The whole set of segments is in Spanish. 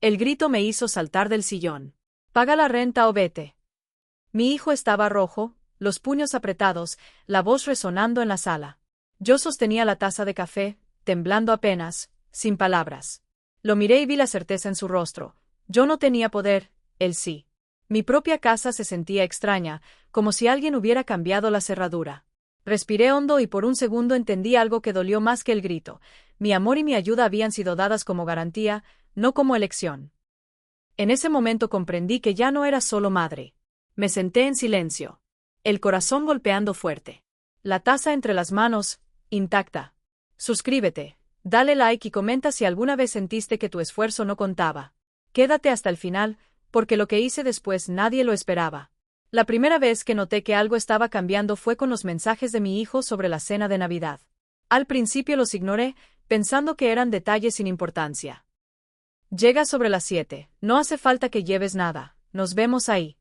El grito me hizo saltar del sillón. Paga la renta o vete. Mi hijo estaba rojo, los puños apretados, la voz resonando en la sala. Yo sostenía la taza de café, temblando apenas, sin palabras. Lo miré y vi la certeza en su rostro. Yo no tenía poder, él sí. Mi propia casa se sentía extraña, como si alguien hubiera cambiado la cerradura. Respiré hondo y por un segundo entendí algo que dolió más que el grito. Mi amor y mi ayuda habían sido dadas como garantía, no como elección. En ese momento comprendí que ya no era solo madre. Me senté en silencio, el corazón golpeando fuerte. La taza entre las manos, intacta. Suscríbete, dale like y comenta si alguna vez sentiste que tu esfuerzo no contaba. Quédate hasta el final, porque lo que hice después nadie lo esperaba. La primera vez que noté que algo estaba cambiando fue con los mensajes de mi hijo sobre la cena de Navidad. Al principio los ignoré, pensando que eran detalles sin importancia. Llega sobre las 7, no hace falta que lleves nada, nos vemos ahí.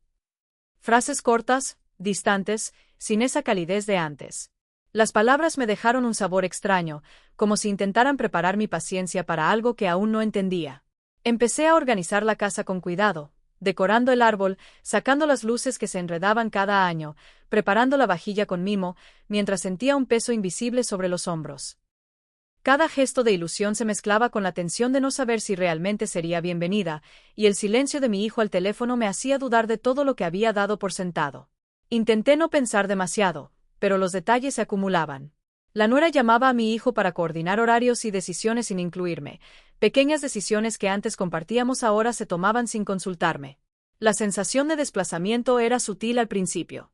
Frases cortas, distantes, sin esa calidez de antes. Las palabras me dejaron un sabor extraño, como si intentaran preparar mi paciencia para algo que aún no entendía. Empecé a organizar la casa con cuidado, decorando el árbol, sacando las luces que se enredaban cada año, preparando la vajilla con mimo, mientras sentía un peso invisible sobre los hombros. Cada gesto de ilusión se mezclaba con la tensión de no saber si realmente sería bienvenida, y el silencio de mi hijo al teléfono me hacía dudar de todo lo que había dado por sentado. Intenté no pensar demasiado, pero los detalles se acumulaban. La nuera llamaba a mi hijo para coordinar horarios y decisiones sin incluirme. Pequeñas decisiones que antes compartíamos ahora se tomaban sin consultarme. La sensación de desplazamiento era sutil al principio.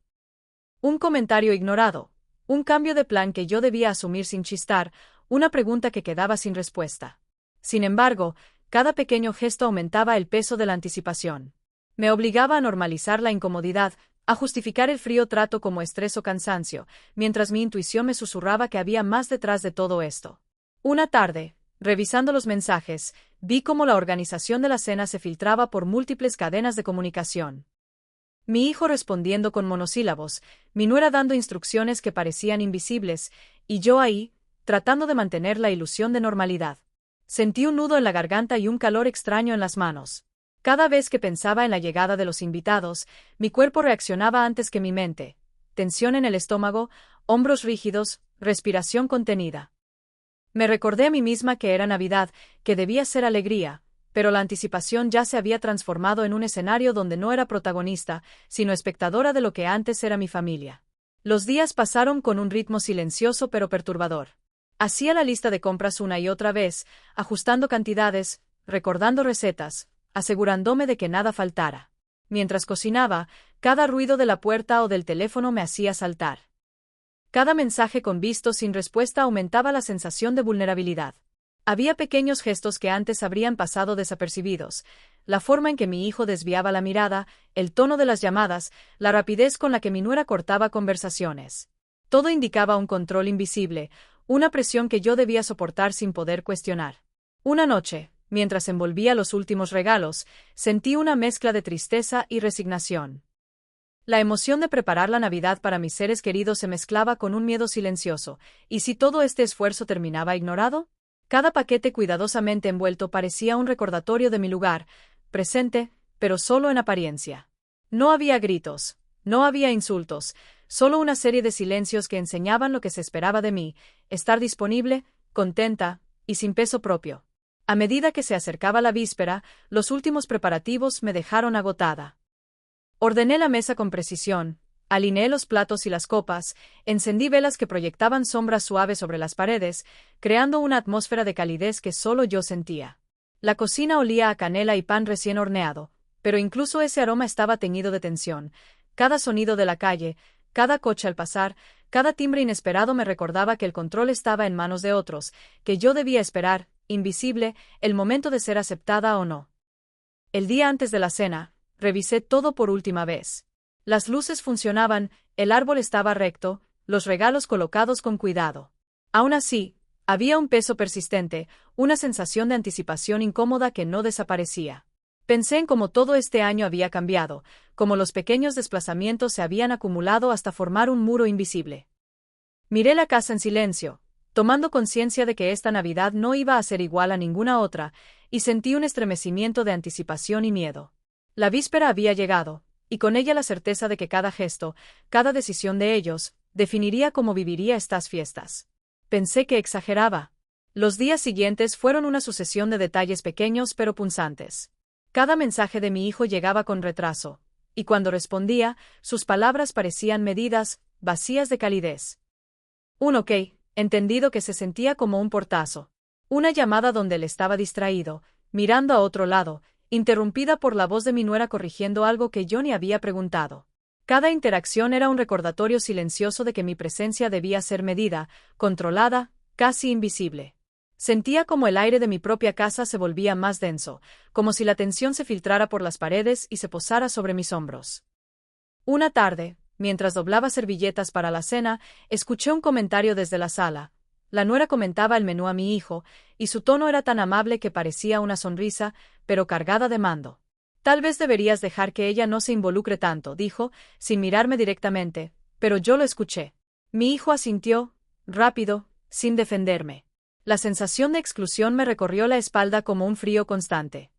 Un comentario ignorado, un cambio de plan que yo debía asumir sin chistar, una pregunta que quedaba sin respuesta. Sin embargo, cada pequeño gesto aumentaba el peso de la anticipación. Me obligaba a normalizar la incomodidad, a justificar el frío trato como estrés o cansancio, mientras mi intuición me susurraba que había más detrás de todo esto. Una tarde, revisando los mensajes, vi cómo la organización de la cena se filtraba por múltiples cadenas de comunicación. Mi hijo respondiendo con monosílabos, mi nuera dando instrucciones que parecían invisibles, y yo ahí, tratando de mantener la ilusión de normalidad. Sentí un nudo en la garganta y un calor extraño en las manos. Cada vez que pensaba en la llegada de los invitados, mi cuerpo reaccionaba antes que mi mente. Tensión en el estómago, hombros rígidos, respiración contenida. Me recordé a mí misma que era Navidad, que debía ser alegría, pero la anticipación ya se había transformado en un escenario donde no era protagonista, sino espectadora de lo que antes era mi familia. Los días pasaron con un ritmo silencioso pero perturbador. Hacía la lista de compras una y otra vez, ajustando cantidades, recordando recetas, asegurándome de que nada faltara. Mientras cocinaba, cada ruido de la puerta o del teléfono me hacía saltar. Cada mensaje con visto sin respuesta aumentaba la sensación de vulnerabilidad. Había pequeños gestos que antes habrían pasado desapercibidos, la forma en que mi hijo desviaba la mirada, el tono de las llamadas, la rapidez con la que mi nuera cortaba conversaciones. Todo indicaba un control invisible, una presión que yo debía soportar sin poder cuestionar. Una noche, mientras envolvía los últimos regalos, sentí una mezcla de tristeza y resignación. La emoción de preparar la Navidad para mis seres queridos se mezclaba con un miedo silencioso, ¿y si todo este esfuerzo terminaba ignorado? Cada paquete cuidadosamente envuelto parecía un recordatorio de mi lugar, presente, pero solo en apariencia. No había gritos, no había insultos, solo una serie de silencios que enseñaban lo que se esperaba de mí, estar disponible, contenta, y sin peso propio. A medida que se acercaba la víspera, los últimos preparativos me dejaron agotada. Ordené la mesa con precisión, alineé los platos y las copas, encendí velas que proyectaban sombras suaves sobre las paredes, creando una atmósfera de calidez que solo yo sentía. La cocina olía a canela y pan recién horneado, pero incluso ese aroma estaba teñido de tensión. Cada sonido de la calle, cada coche al pasar, cada timbre inesperado me recordaba que el control estaba en manos de otros, que yo debía esperar, invisible, el momento de ser aceptada o no. El día antes de la cena, revisé todo por última vez. Las luces funcionaban, el árbol estaba recto, los regalos colocados con cuidado. Aún así, había un peso persistente, una sensación de anticipación incómoda que no desaparecía. Pensé en cómo todo este año había cambiado, cómo los pequeños desplazamientos se habían acumulado hasta formar un muro invisible. Miré la casa en silencio, tomando conciencia de que esta Navidad no iba a ser igual a ninguna otra, y sentí un estremecimiento de anticipación y miedo. La víspera había llegado, y con ella la certeza de que cada gesto, cada decisión de ellos, definiría cómo viviría estas fiestas. Pensé que exageraba. Los días siguientes fueron una sucesión de detalles pequeños pero punzantes. Cada mensaje de mi hijo llegaba con retraso, y cuando respondía, sus palabras parecían medidas, vacías de calidez. Un ok, entendido que se sentía como un portazo. Una llamada donde él estaba distraído, mirando a otro lado, interrumpida por la voz de mi nuera corrigiendo algo que yo ni había preguntado. Cada interacción era un recordatorio silencioso de que mi presencia debía ser medida, controlada, casi invisible. Sentía como el aire de mi propia casa se volvía más denso, como si la tensión se filtrara por las paredes y se posara sobre mis hombros. Una tarde, mientras doblaba servilletas para la cena, escuché un comentario desde la sala. La nuera comentaba el menú a mi hijo, y su tono era tan amable que parecía una sonrisa, pero cargada de mando. Tal vez deberías dejar que ella no se involucre tanto, dijo, sin mirarme directamente, pero yo lo escuché. Mi hijo asintió, rápido, sin defenderme. La sensación de exclusión me recorrió la espalda como un frío constante.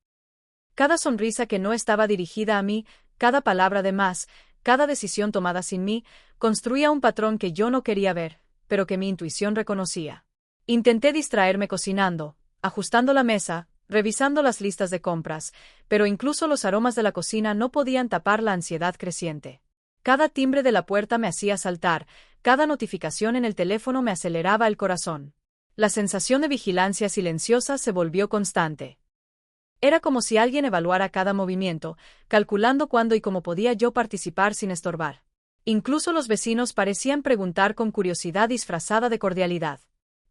Cada sonrisa que no estaba dirigida a mí, cada palabra de más, cada decisión tomada sin mí, construía un patrón que yo no quería ver, pero que mi intuición reconocía. Intenté distraerme cocinando, ajustando la mesa, revisando las listas de compras, pero incluso los aromas de la cocina no podían tapar la ansiedad creciente. Cada timbre de la puerta me hacía saltar, cada notificación en el teléfono me aceleraba el corazón. La sensación de vigilancia silenciosa se volvió constante. Era como si alguien evaluara cada movimiento, calculando cuándo y cómo podía yo participar sin estorbar. Incluso los vecinos parecían preguntar con curiosidad disfrazada de cordialidad.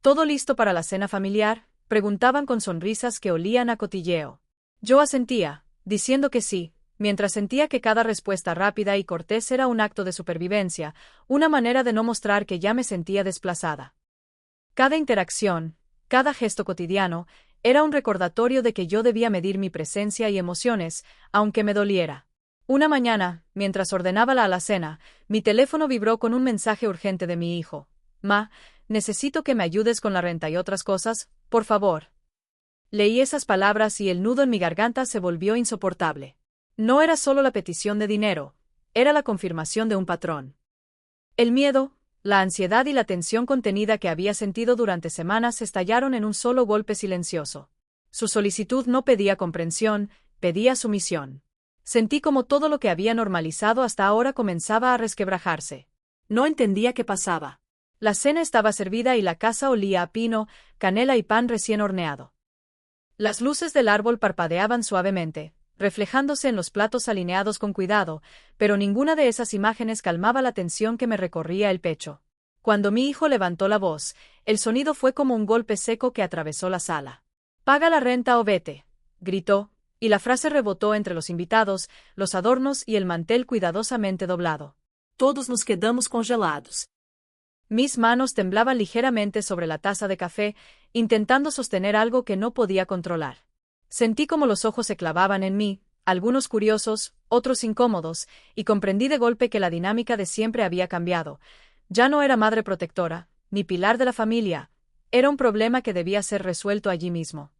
¿Todo listo para la cena familiar?, preguntaban con sonrisas que olían a cotilleo. Yo asentía, diciendo que sí, mientras sentía que cada respuesta rápida y cortés era un acto de supervivencia, una manera de no mostrar que ya me sentía desplazada. Cada interacción, cada gesto cotidiano, era un recordatorio de que yo debía medir mi presencia y emociones, aunque me doliera. Una mañana, mientras ordenaba la alacena, mi teléfono vibró con un mensaje urgente de mi hijo. «Ma, necesito que me ayudes con la renta y otras cosas, por favor». Leí esas palabras y el nudo en mi garganta se volvió insoportable. No era solo la petición de dinero, era la confirmación de un patrón. El miedo, la ansiedad y la tensión contenida que había sentido durante semanas estallaron en un solo golpe silencioso. Su solicitud no pedía comprensión, pedía sumisión. Sentí como todo lo que había normalizado hasta ahora comenzaba a resquebrajarse. No entendía qué pasaba. La cena estaba servida y la casa olía a pino, canela y pan recién horneado. Las luces del árbol parpadeaban suavemente, reflejándose en los platos alineados con cuidado, pero ninguna de esas imágenes calmaba la tensión que me recorría el pecho. Cuando mi hijo levantó la voz, el sonido fue como un golpe seco que atravesó la sala. «Paga la renta o vete», gritó, y la frase rebotó entre los invitados, los adornos y el mantel cuidadosamente doblado. Todos nos quedamos congelados. Mis manos temblaban ligeramente sobre la taza de café, intentando sostener algo que no podía controlar. Sentí como los ojos se clavaban en mí, algunos curiosos, otros incómodos, y comprendí de golpe que la dinámica de siempre había cambiado. Ya no era madre protectora, ni pilar de la familia, era un problema que debía ser resuelto allí mismo.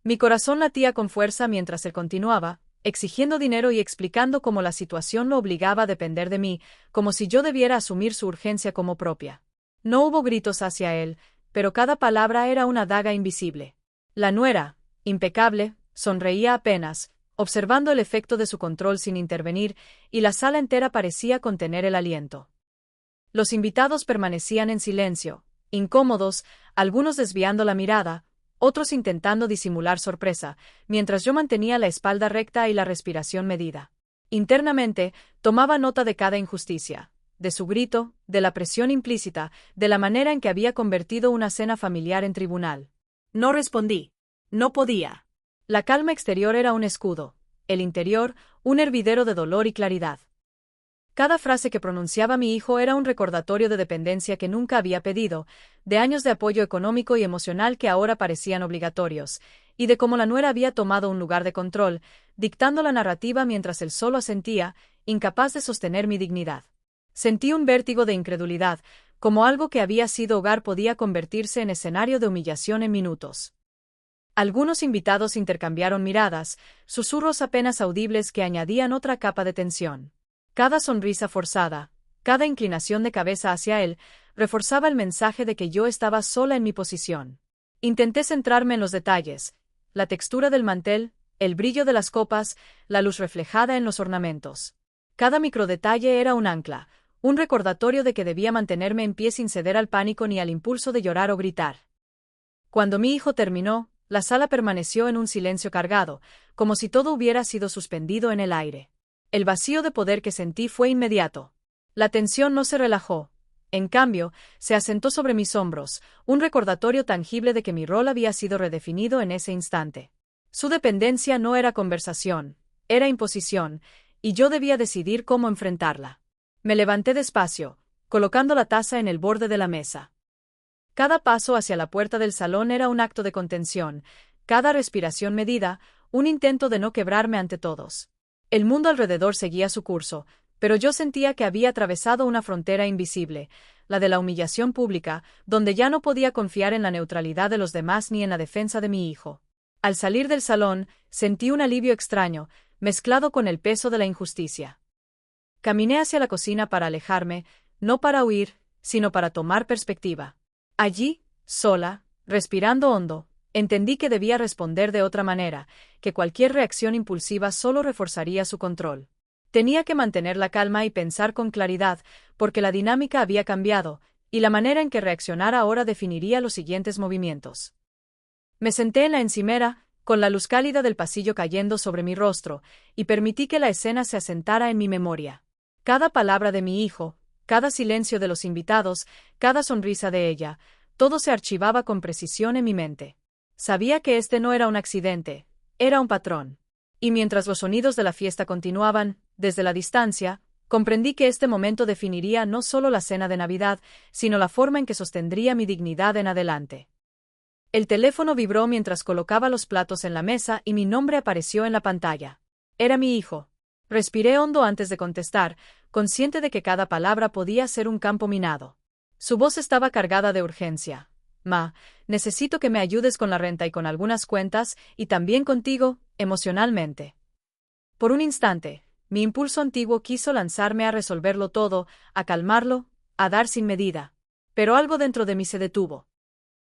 Mi corazón latía con fuerza mientras él continuaba, exigiendo dinero y explicando cómo la situación lo obligaba a depender de mí, como si yo debiera asumir su urgencia como propia. No hubo gritos hacia él, pero cada palabra era una daga invisible. La nuera, impecable, sonreía apenas, observando el efecto de su control sin intervenir, y la sala entera parecía contener el aliento. Los invitados permanecían en silencio, incómodos, algunos desviando la mirada, otros intentando disimular sorpresa, mientras yo mantenía la espalda recta y la respiración medida. Internamente, tomaba nota de cada injusticia, de su grito, de la presión implícita, de la manera en que había convertido una cena familiar en tribunal. No respondí. No podía. La calma exterior era un escudo, el interior, un hervidero de dolor y claridad. Cada frase que pronunciaba mi hijo era un recordatorio de dependencia que nunca había pedido, de años de apoyo económico y emocional que ahora parecían obligatorios, y de cómo la nuera había tomado un lugar de control, dictando la narrativa mientras él solo asentía, incapaz de sostener mi dignidad. Sentí un vértigo de incredulidad, como algo que había sido hogar podía convertirse en escenario de humillación en minutos. Algunos invitados intercambiaron miradas, susurros apenas audibles que añadían otra capa de tensión. Cada sonrisa forzada, cada inclinación de cabeza hacia él, reforzaba el mensaje de que yo estaba sola en mi posición. Intenté centrarme en los detalles, la textura del mantel, el brillo de las copas, la luz reflejada en los ornamentos. Cada microdetalle era un ancla, un recordatorio de que debía mantenerme en pie sin ceder al pánico ni al impulso de llorar o gritar. Cuando mi hijo terminó, la sala permaneció en un silencio cargado, como si todo hubiera sido suspendido en el aire. El vacío de poder que sentí fue inmediato. La tensión no se relajó. En cambio, se asentó sobre mis hombros, un recordatorio tangible de que mi rol había sido redefinido en ese instante. Su dependencia no era conversación, era imposición, y yo debía decidir cómo enfrentarla. Me levanté despacio, colocando la taza en el borde de la mesa. Cada paso hacia la puerta del salón era un acto de contención, cada respiración medida, un intento de no quebrarme ante todos. El mundo alrededor seguía su curso, pero yo sentía que había atravesado una frontera invisible, la de la humillación pública, donde ya no podía confiar en la neutralidad de los demás ni en la defensa de mi hijo. Al salir del salón, sentí un alivio extraño, mezclado con el peso de la injusticia. Caminé hacia la cocina para alejarme, no para huir, sino para tomar perspectiva. Allí, sola, respirando hondo, entendí que debía responder de otra manera, que cualquier reacción impulsiva solo reforzaría su control. Tenía que mantener la calma y pensar con claridad, porque la dinámica había cambiado, y la manera en que reaccionara ahora definiría los siguientes movimientos. Me senté en la encimera, con la luz cálida del pasillo cayendo sobre mi rostro, y permití que la escena se asentara en mi memoria. Cada palabra de mi hijo, cada silencio de los invitados, cada sonrisa de ella, todo se archivaba con precisión en mi mente. Sabía que este no era un accidente, era un patrón. Y mientras los sonidos de la fiesta continuaban, desde la distancia, comprendí que este momento definiría no solo la cena de Navidad, sino la forma en que sostendría mi dignidad en adelante. El teléfono vibró mientras colocaba los platos en la mesa y mi nombre apareció en la pantalla. Era mi hijo. Respiré hondo antes de contestar, consciente de que cada palabra podía ser un campo minado. Su voz estaba cargada de urgencia. Ma, necesito que me ayudes con la renta y con algunas cuentas, y también contigo, emocionalmente. Por un instante, mi impulso antiguo quiso lanzarme a resolverlo todo, a calmarlo, a dar sin medida. Pero algo dentro de mí se detuvo.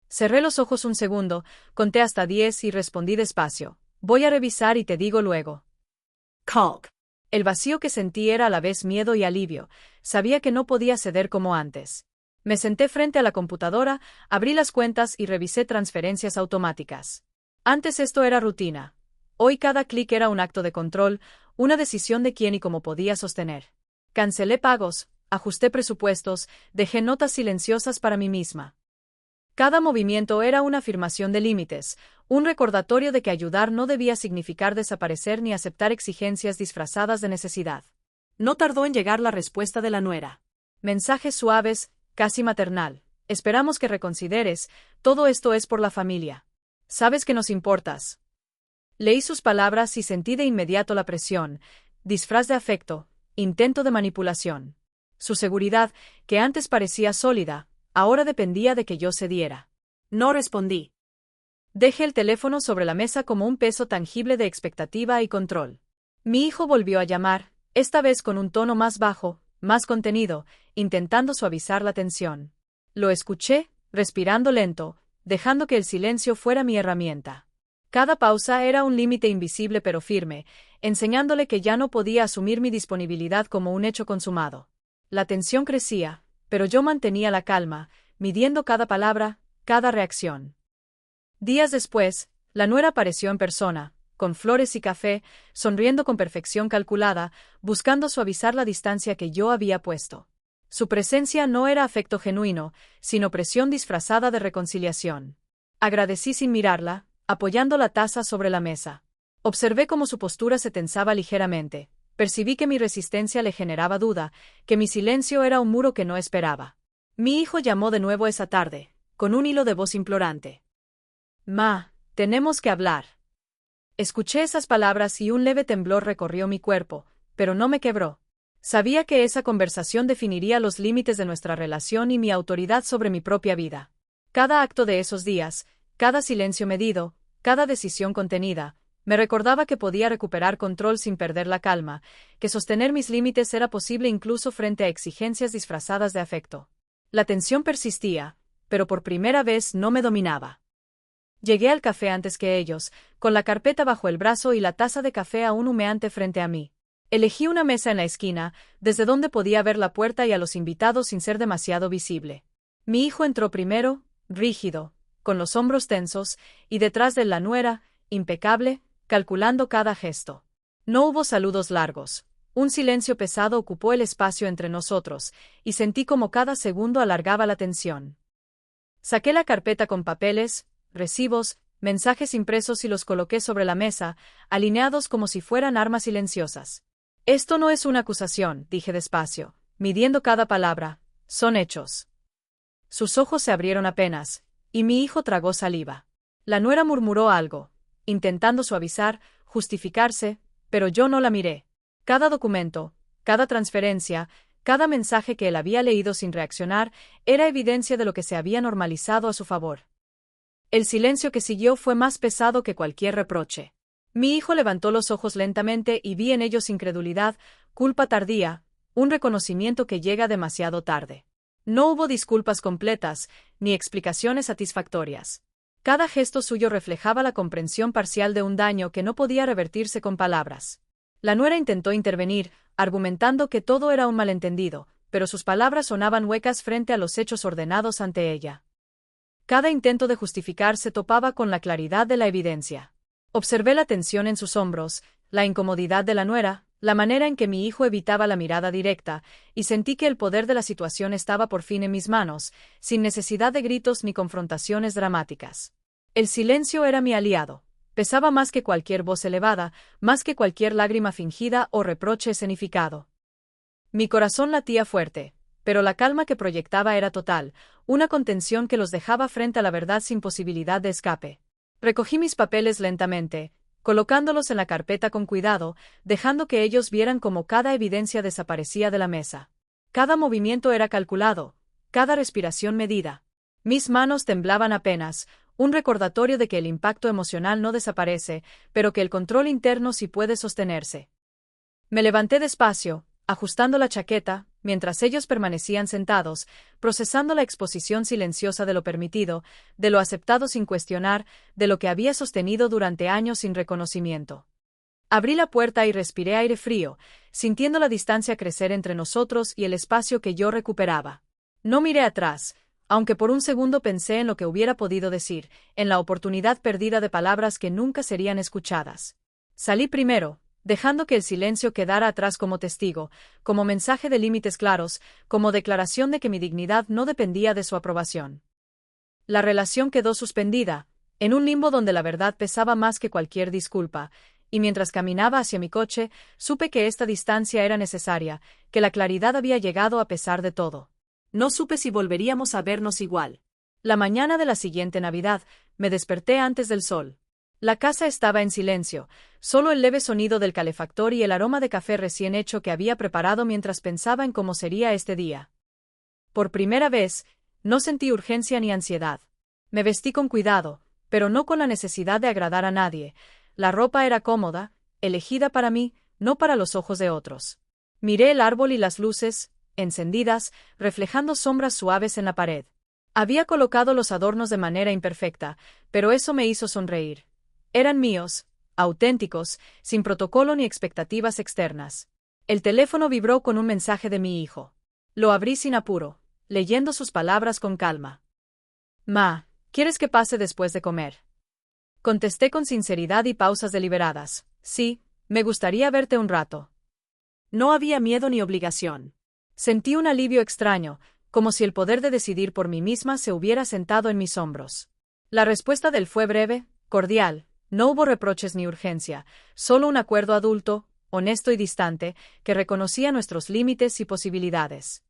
Cerré los ojos un segundo, conté hasta 10 y respondí despacio. Voy a revisar y te digo luego. Calk. El vacío que sentí era a la vez miedo y alivio. Sabía que no podía ceder como antes. Me senté frente a la computadora, abrí las cuentas y revisé transferencias automáticas. Antes esto era rutina. Hoy cada clic era un acto de control, una decisión de quién y cómo podía sostener. Cancelé pagos, ajusté presupuestos, dejé notas silenciosas para mí misma. Cada movimiento era una afirmación de límites, un recordatorio de que ayudar no debía significar desaparecer ni aceptar exigencias disfrazadas de necesidad. No tardó en llegar la respuesta de la nuera. Mensajes suaves, casi maternal. Esperamos que reconsideres, todo esto es por la familia. Sabes que nos importas. Leí sus palabras y sentí de inmediato la presión, disfraz de afecto, intento de manipulación. Su seguridad, que antes parecía sólida, ahora dependía de que yo cediera. No respondí. Dejé el teléfono sobre la mesa como un peso tangible de expectativa y control. Mi hijo volvió a llamar, esta vez con un tono más bajo, más contenido, intentando suavizar la tensión. Lo escuché, respirando lento, dejando que el silencio fuera mi herramienta. Cada pausa era un límite invisible pero firme, enseñándole que ya no podía asumir mi disponibilidad como un hecho consumado. La tensión crecía, pero yo mantenía la calma, midiendo cada palabra, cada reacción. Días después, la nuera apareció en persona, con flores y café, sonriendo con perfección calculada, buscando suavizar la distancia que yo había puesto. Su presencia no era afecto genuino, sino presión disfrazada de reconciliación. Agradecí sin mirarla, apoyando la taza sobre la mesa. Observé cómo su postura se tensaba ligeramente. Percibí que mi resistencia le generaba duda, que mi silencio era un muro que no esperaba. Mi hijo llamó de nuevo esa tarde, con un hilo de voz implorante. Ma, tenemos que hablar. Escuché esas palabras y un leve temblor recorrió mi cuerpo, pero no me quebró. Sabía que esa conversación definiría los límites de nuestra relación y mi autoridad sobre mi propia vida. Cada acto de esos días, cada silencio medido, cada decisión contenida, me recordaba que podía recuperar control sin perder la calma, que sostener mis límites era posible incluso frente a exigencias disfrazadas de afecto. La tensión persistía, pero por primera vez no me dominaba. Llegué al café antes que ellos, con la carpeta bajo el brazo y la taza de café aún humeante frente a mí. Elegí una mesa en la esquina, desde donde podía ver la puerta y a los invitados sin ser demasiado visible. Mi hijo entró primero, rígido, con los hombros tensos, y detrás de la nuera, impecable, calculando cada gesto. No hubo saludos largos. Un silencio pesado ocupó el espacio entre nosotros, y sentí como cada segundo alargaba la tensión. Saqué la carpeta con papeles, recibos, mensajes impresos y los coloqué sobre la mesa, alineados como si fueran armas silenciosas. Esto no es una acusación, dije despacio, midiendo cada palabra, son hechos. Sus ojos se abrieron apenas, y mi hijo tragó saliva. La nuera murmuró algo, intentando suavizar, justificarse, pero yo no la miré. Cada documento, cada transferencia, cada mensaje que él había leído sin reaccionar, era evidencia de lo que se había normalizado a su favor. El silencio que siguió fue más pesado que cualquier reproche. Mi hijo levantó los ojos lentamente y vi en ellos incredulidad, culpa tardía, un reconocimiento que llega demasiado tarde. No hubo disculpas completas, ni explicaciones satisfactorias. Cada gesto suyo reflejaba la comprensión parcial de un daño que no podía revertirse con palabras. La nuera intentó intervenir, argumentando que todo era un malentendido, pero sus palabras sonaban huecas frente a los hechos ordenados ante ella. Cada intento de justificarse topaba con la claridad de la evidencia. Observé la tensión en sus hombros, la incomodidad de la nuera, la manera en que mi hijo evitaba la mirada directa, y sentí que el poder de la situación estaba por fin en mis manos, sin necesidad de gritos ni confrontaciones dramáticas. El silencio era mi aliado. Pesaba más que cualquier voz elevada, más que cualquier lágrima fingida o reproche escenificado. Mi corazón latía fuerte, pero la calma que proyectaba era total, una contención que los dejaba frente a la verdad sin posibilidad de escape. Recogí mis papeles lentamente, colocándolos en la carpeta con cuidado, dejando que ellos vieran cómo cada evidencia desaparecía de la mesa. Cada movimiento era calculado, cada respiración medida. Mis manos temblaban apenas, un recordatorio de que el impacto emocional no desaparece, pero que el control interno sí puede sostenerse. Me levanté despacio, ajustando la chaqueta, mientras ellos permanecían sentados, procesando la exposición silenciosa de lo permitido, de lo aceptado sin cuestionar, de lo que había sostenido durante años sin reconocimiento. Abrí la puerta y respiré aire frío, sintiendo la distancia crecer entre nosotros y el espacio que yo recuperaba. No miré atrás, aunque por un segundo pensé en lo que hubiera podido decir, en la oportunidad perdida de palabras que nunca serían escuchadas. Salí primero, dejando que el silencio quedara atrás como testigo, como mensaje de límites claros, como declaración de que mi dignidad no dependía de su aprobación. La relación quedó suspendida, en un limbo donde la verdad pesaba más que cualquier disculpa, y mientras caminaba hacia mi coche, supe que esta distancia era necesaria, que la claridad había llegado a pesar de todo. No supe si volveríamos a vernos igual. La mañana de la siguiente Navidad, me desperté antes del sol. La casa estaba en silencio, solo el leve sonido del calefactor y el aroma de café recién hecho que había preparado mientras pensaba en cómo sería este día. Por primera vez, no sentí urgencia ni ansiedad. Me vestí con cuidado, pero no con la necesidad de agradar a nadie. La ropa era cómoda, elegida para mí, no para los ojos de otros. Miré el árbol y las luces, encendidas, reflejando sombras suaves en la pared. Había colocado los adornos de manera imperfecta, pero eso me hizo sonreír. Eran míos, auténticos, sin protocolo ni expectativas externas. El teléfono vibró con un mensaje de mi hijo. Lo abrí sin apuro, leyendo sus palabras con calma. «Ma, ¿quieres que pase después de comer?» Contesté con sinceridad y pausas deliberadas. «Sí, me gustaría verte un rato». No había miedo ni obligación. Sentí un alivio extraño, como si el poder de decidir por mí misma se hubiera sentado en mis hombros. La respuesta de él fue breve, cordial. No hubo reproches ni urgencia, solo un acuerdo adulto, honesto y distante, que reconocía nuestros límites y posibilidades.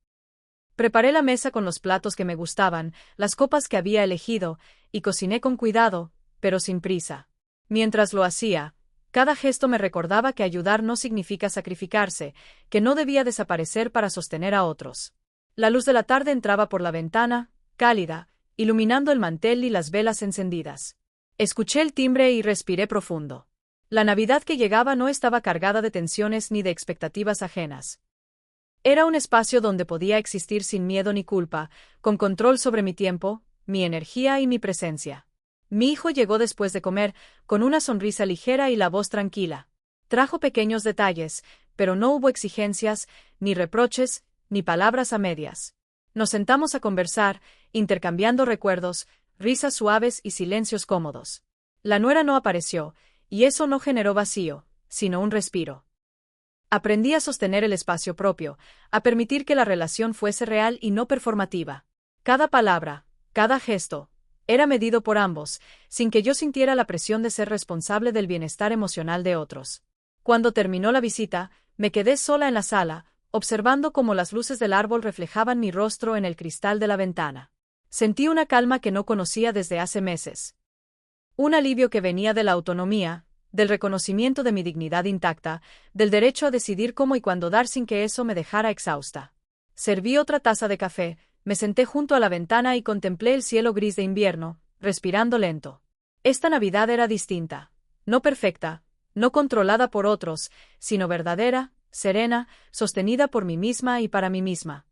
Preparé la mesa con los platos que me gustaban, las copas que había elegido, y cociné con cuidado, pero sin prisa. Mientras lo hacía, Cada gesto me recordaba que ayudar no significa sacrificarse, que no debía desaparecer para sostener a otros. La luz de la tarde entraba por la ventana, cálida, iluminando el mantel y las velas encendidas. Escuché el timbre y respiré profundo. La Navidad que llegaba no estaba cargada de tensiones ni de expectativas ajenas. Era un espacio donde podía existir sin miedo ni culpa, con control sobre mi tiempo, mi energía y mi presencia. Mi hijo llegó después de comer, con una sonrisa ligera y la voz tranquila. Trajo pequeños detalles, pero no hubo exigencias, ni reproches, ni palabras a medias. Nos sentamos a conversar, intercambiando recuerdos, risas suaves y silencios cómodos. La nuera no apareció, y eso no generó vacío, sino un respiro. Aprendí a sostener el espacio propio, a permitir que la relación fuese real y no performativa. Cada palabra, cada gesto, era medido por ambos, sin que yo sintiera la presión de ser responsable del bienestar emocional de otros. Cuando terminó la visita, me quedé sola en la sala, observando cómo las luces del árbol reflejaban mi rostro en el cristal de la ventana. Sentí una calma que no conocía desde hace meses. Un alivio que venía de la autonomía, del reconocimiento de mi dignidad intacta, del derecho a decidir cómo y cuándo dar sin que eso me dejara exhausta. Serví otra taza de café, me senté junto a la ventana y contemplé el cielo gris de invierno, respirando lento. Esta Navidad era distinta, no perfecta, no controlada por otros, sino verdadera, serena, sostenida por mí misma y para mí misma.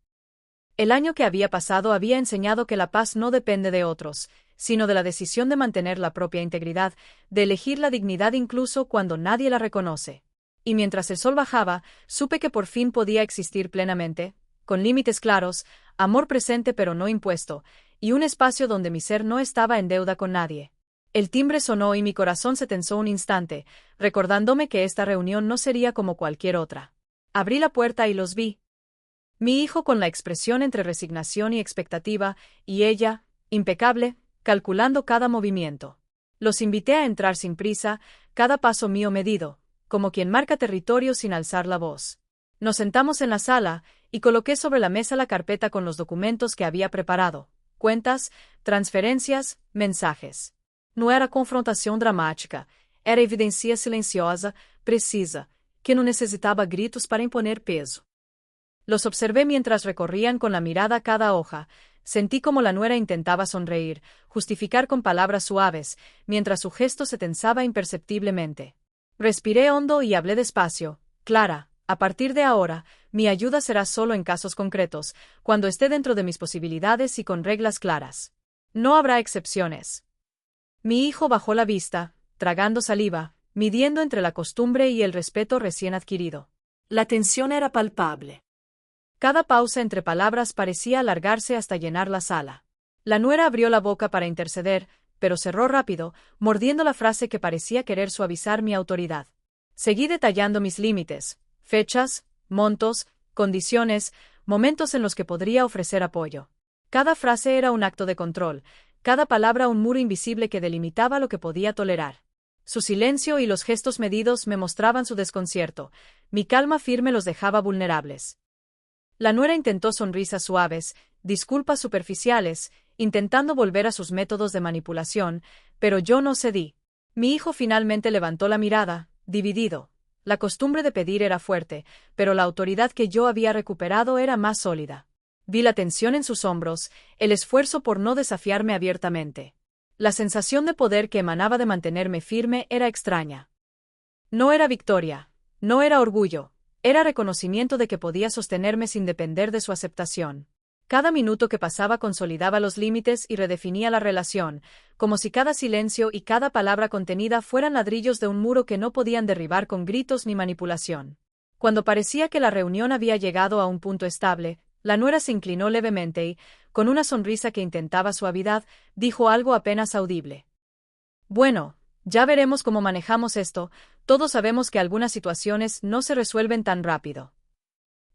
El año que había pasado había enseñado que la paz no depende de otros, sino de la decisión de mantener la propia integridad, de elegir la dignidad incluso cuando nadie la reconoce. Y mientras el sol bajaba, supe que por fin podía existir plenamente, con límites claros, amor presente pero no impuesto, y un espacio donde mi ser no estaba en deuda con nadie. El timbre sonó y mi corazón se tensó un instante, recordándome que esta reunión no sería como cualquier otra. Abrí la puerta y los vi. Mi hijo con la expresión entre resignación y expectativa, y ella, impecable, calculando cada movimiento. Los invité a entrar sin prisa, cada paso mío medido, como quien marca territorio sin alzar la voz. Nos sentamos en la sala, y coloqué sobre la mesa la carpeta con los documentos que había preparado, cuentas, transferencias, mensajes. No era confrontação dramática, era evidencia silenciosa, precisa, que no necesitaba gritos para imponer peso. Los observé mientras recorrían con la mirada cada hoja, sentí como la nuera intentaba sonreír, justificar con palabras suaves, mientras su gesto se tensaba imperceptiblemente. Respiré hondo y hablé despacio. Clara, a partir de ahora, mi ayuda será solo en casos concretos, cuando esté dentro de mis posibilidades y con reglas claras. No habrá excepciones. Mi hijo bajó la vista, tragando saliva, midiendo entre la costumbre y el respeto recién adquirido. La tensión era palpable. Cada pausa entre palabras parecía alargarse hasta llenar la sala. La nuera abrió la boca para interceder, pero cerró rápido, mordiendo la frase que parecía querer suavizar mi autoridad. Seguí detallando mis límites, fechas, montos, condiciones, momentos en los que podría ofrecer apoyo. Cada frase era un acto de control, cada palabra un muro invisible que delimitaba lo que podía tolerar. Su silencio y los gestos medidos me mostraban su desconcierto, mi calma firme los dejaba vulnerables. La nuera intentó sonrisas suaves, disculpas superficiales, intentando volver a sus métodos de manipulación, pero yo no cedí. Mi hijo finalmente levantó la mirada, dividido. La costumbre de pedir era fuerte, pero la autoridad que yo había recuperado era más sólida. Vi la tensión en sus hombros, el esfuerzo por no desafiarme abiertamente. La sensación de poder que emanaba de mantenerme firme era extraña. No era victoria, no era orgullo. Era reconocimiento de que podía sostenerme sin depender de su aceptación. Cada minuto que pasaba consolidaba los límites y redefinía la relación, como si cada silencio y cada palabra contenida fueran ladrillos de un muro que no podían derribar con gritos ni manipulación. Cuando parecía que la reunión había llegado a un punto estable, la nuera se inclinó levemente y, con una sonrisa que intentaba suavidad, dijo algo apenas audible. Bueno, ya veremos cómo manejamos esto, todos sabemos que algunas situaciones no se resuelven tan rápido.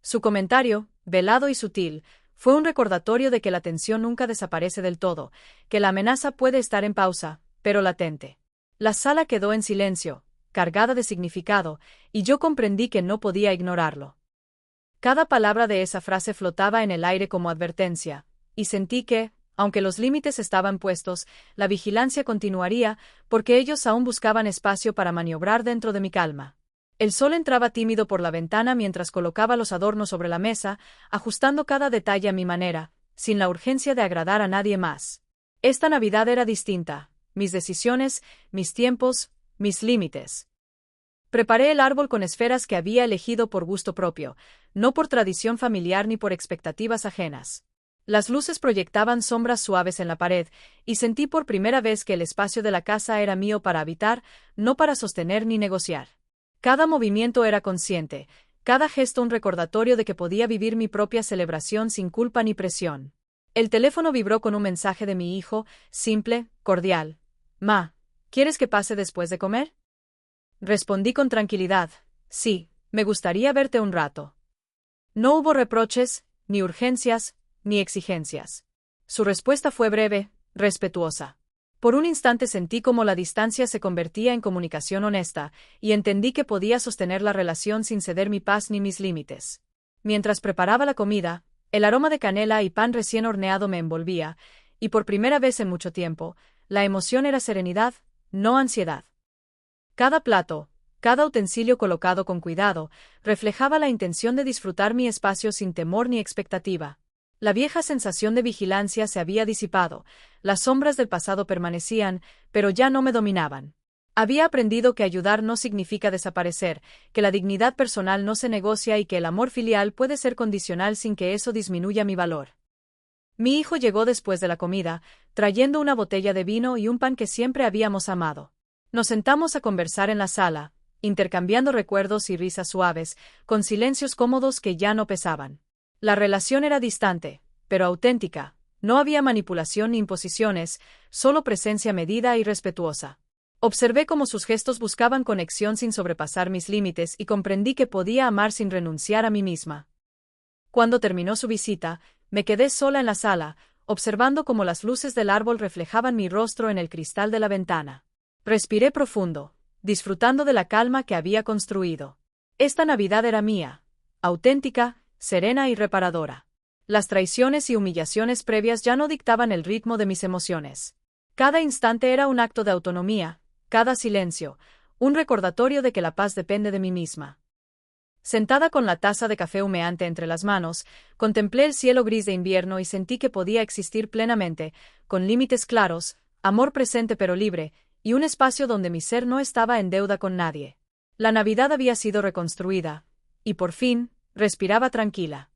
Su comentario, velado y sutil, fue un recordatorio de que la tensión nunca desaparece del todo, que la amenaza puede estar en pausa, pero latente. La sala quedó en silencio, cargada de significado, y yo comprendí que no podía ignorarlo. Cada palabra de esa frase flotaba en el aire como advertencia, y sentí que, Aunque los límites estaban puestos, la vigilancia continuaría, porque ellos aún buscaban espacio para maniobrar dentro de mi calma. El sol entraba tímido por la ventana mientras colocaba los adornos sobre la mesa, ajustando cada detalle a mi manera, sin la urgencia de agradar a nadie más. Esta Navidad era distinta, mis decisiones, mis tiempos, mis límites. Preparé el árbol con esferas que había elegido por gusto propio, no por tradición familiar ni por expectativas ajenas. Las luces proyectaban sombras suaves en la pared, y sentí por primera vez que el espacio de la casa era mío para habitar, no para sostener ni negociar. Cada movimiento era consciente, cada gesto un recordatorio de que podía vivir mi propia celebración sin culpa ni presión. El teléfono vibró con un mensaje de mi hijo, simple, cordial. «Ma, ¿quieres que pase después de comer?» Respondí con tranquilidad. «Sí, me gustaría verte un rato». No hubo reproches, ni urgencias, ni exigencias. Su respuesta fue breve, respetuosa. Por un instante sentí como la distancia se convertía en comunicación honesta, y entendí que podía sostener la relación sin ceder mi paz ni mis límites. Mientras preparaba la comida, el aroma de canela y pan recién horneado me envolvía, y por primera vez en mucho tiempo, la emoción era serenidad, no ansiedad. Cada plato, cada utensilio colocado con cuidado, reflejaba la intención de disfrutar mi espacio sin temor ni expectativa. La vieja sensación de vigilancia se había disipado, las sombras del pasado permanecían, pero ya no me dominaban. Había aprendido que ayudar no significa desaparecer, que la dignidad personal no se negocia y que el amor filial puede ser condicional sin que eso disminuya mi valor. Mi hijo llegó después de la comida, trayendo una botella de vino y un pan que siempre habíamos amado. Nos sentamos a conversar en la sala, intercambiando recuerdos y risas suaves, con silencios cómodos que ya no pesaban. La relación era distante, pero auténtica, no había manipulación ni imposiciones, solo presencia medida y respetuosa. Observé cómo sus gestos buscaban conexión sin sobrepasar mis límites y comprendí que podía amar sin renunciar a mí misma. Cuando terminó su visita, me quedé sola en la sala, observando cómo las luces del árbol reflejaban mi rostro en el cristal de la ventana. Respiré profundo, disfrutando de la calma que había construido. Esta Navidad era mía, auténtica, serena y reparadora. Las traiciones y humillaciones previas ya no dictaban el ritmo de mis emociones. Cada instante era un acto de autonomía, cada silencio, un recordatorio de que la paz depende de mí misma. Sentada con la taza de café humeante entre las manos, contemplé el cielo gris de invierno y sentí que podía existir plenamente, con límites claros, amor presente pero libre, y un espacio donde mi ser no estaba en deuda con nadie. La Navidad había sido reconstruida, y por fin, respiraba tranquila.